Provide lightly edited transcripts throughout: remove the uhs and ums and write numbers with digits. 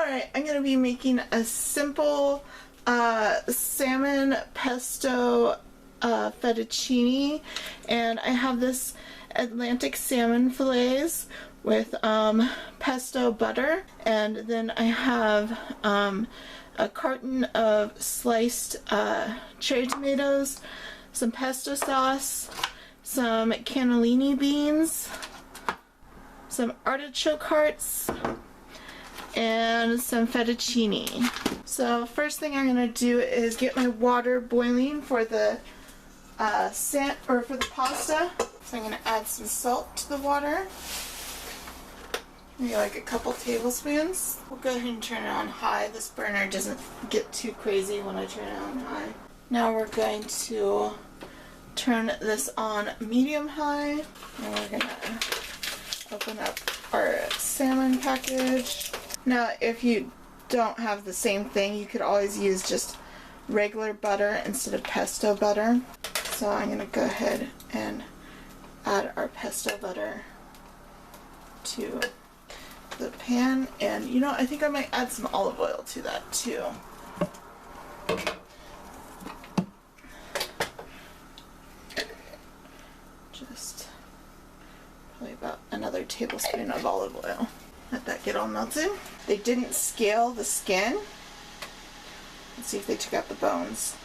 Alright, I'm going to be making a simple salmon pesto fettuccine, and I have this Atlantic salmon fillets with pesto butter, and then I have a carton of sliced cherry tomatoes, some pesto sauce, some cannellini beans, some artichoke hearts, and some fettuccine. So first thing I'm gonna do is get my water boiling for the for the pasta. So I'm gonna add some salt to the water, maybe like a couple tablespoons. We'll go ahead and turn it on high. This burner doesn't get too crazy when I turn it on high. Now we're going to turn this on medium high, and we're gonna open up our salmon package. Now, if you don't have the same thing, you could always use just regular butter instead of pesto butter. So I'm going to go ahead and add our pesto butter to the pan. And you know, I think I might add some olive oil to that too. Just probably about another tablespoon of olive oil. Let that get all melted. They didn't scale the skin. Let's see if they took out the bones.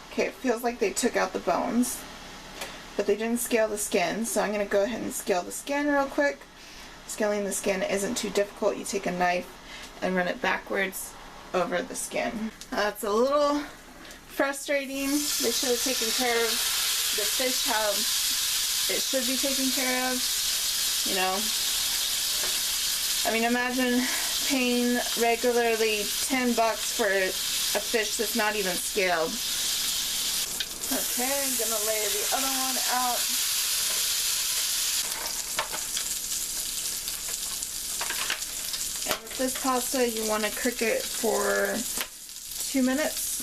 Okay, it feels like they took out the bones, but they didn't scale the skin, so I'm going to go ahead and scale the skin real quick. Scaling the skin isn't too difficult. You take a knife and run it backwards over the skin. That's a little frustrating. They should have taken care of the fish how it should be taken care of. You know, I mean, imagine paying regularly $10 for a fish that's not even scaled. Okay, I'm gonna lay the other one out. And with this pasta, you want to cook it for 2 minutes.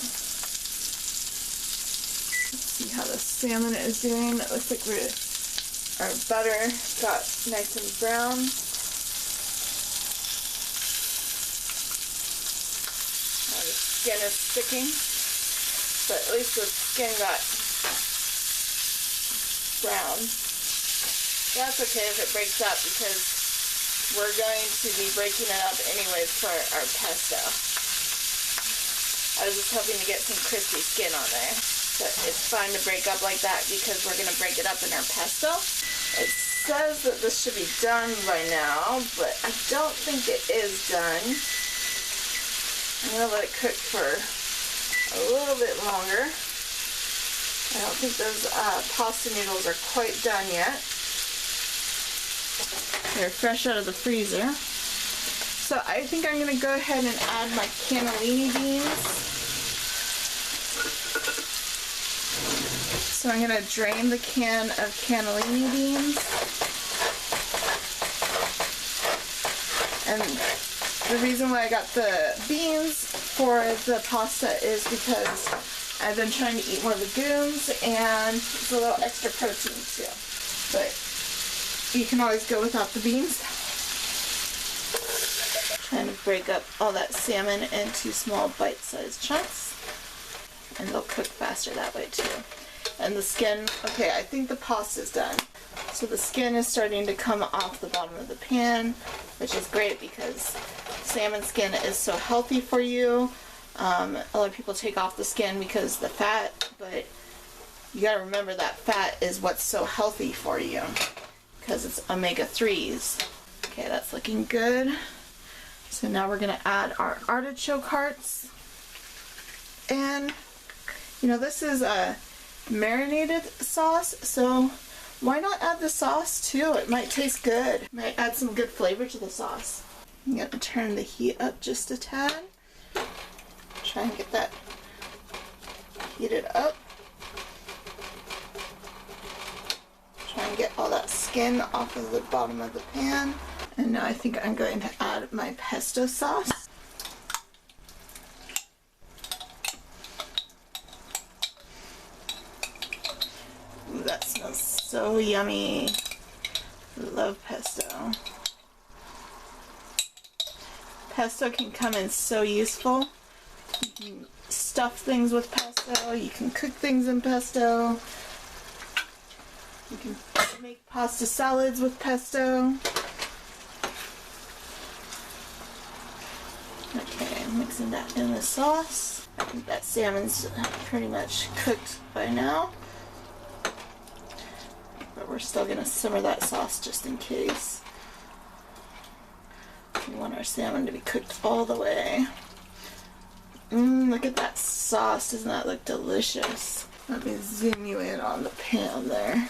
Let's see how the salmon is doing. It looks like our butter got nice and brown. Now the skin is sticking, but at least the skin got brown. That's okay if it breaks up, because we're going to be breaking it up anyways for our pesto. I was just hoping to get some crispy skin on there. But it's fine to break up like that because we're going to break it up in our pesto. It says that this should be done by now, but I don't think it is done. I'm going to let it cook for a little bit longer. I don't think those pasta noodles are quite done yet. They're fresh out of the freezer. So I think I'm going to go ahead and add my cannellini beans. So I'm going to drain the can of cannellini beans. And the reason why I got the beans for the pasta is because I've been trying to eat more legumes, and it's a little extra protein too. But you can always go without the beans. Trying to break up all that salmon into small bite-sized chunks, and they'll cook faster that way too. And the skin, okay, I think the pasta's done. So the skin is starting to come off the bottom of the pan, which is great because salmon skin is so healthy for you. A lot of people take off the skin because the fat, but you gotta remember that fat is what's so healthy for you because it's omega-3s. Okay, that's looking good. So now we're gonna add our artichoke hearts. And, you know, this is a marinated sauce, so why not add the sauce too? It might taste good. It might add some good flavor to the sauce. I'm gonna turn the heat up just a tad. Try and get that heated up. Try and get all that skin off of the bottom of the pan. And now I think I'm going to add my pesto sauce. Ooh, that smells so yummy. Love pesto. Pesto can come in so useful. You can stuff things with pesto, you can cook things in pesto, you can make pasta salads with pesto. Okay, mixing that in the sauce. I think that salmon's pretty much cooked by now. But we're still going to simmer that sauce just in case. We want our salmon to be cooked all the way. Look at that sauce. Doesn't that look delicious? Let me zoom you in on the pan there.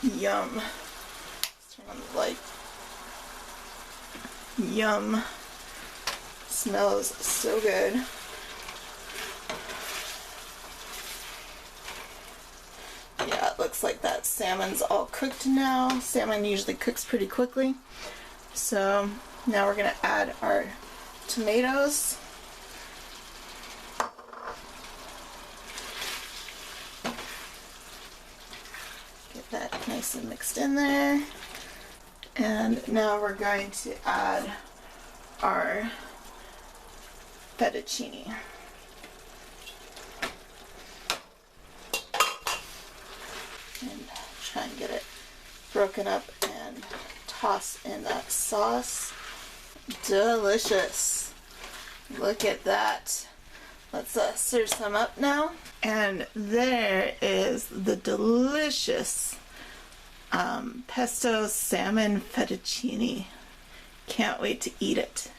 Yum. Let's turn on the light. Yum. Smells so good. Yeah, it looks like that salmon's all cooked now. Salmon usually cooks pretty quickly. So now we're going to add our tomatoes. Get that nice and mixed in there. And now we're going to add our fettuccine. And try and get it broken up and toss in that sauce. Delicious. Look at that. Let's serve some up now. And there is the delicious pesto salmon fettuccine. Can't wait to eat it.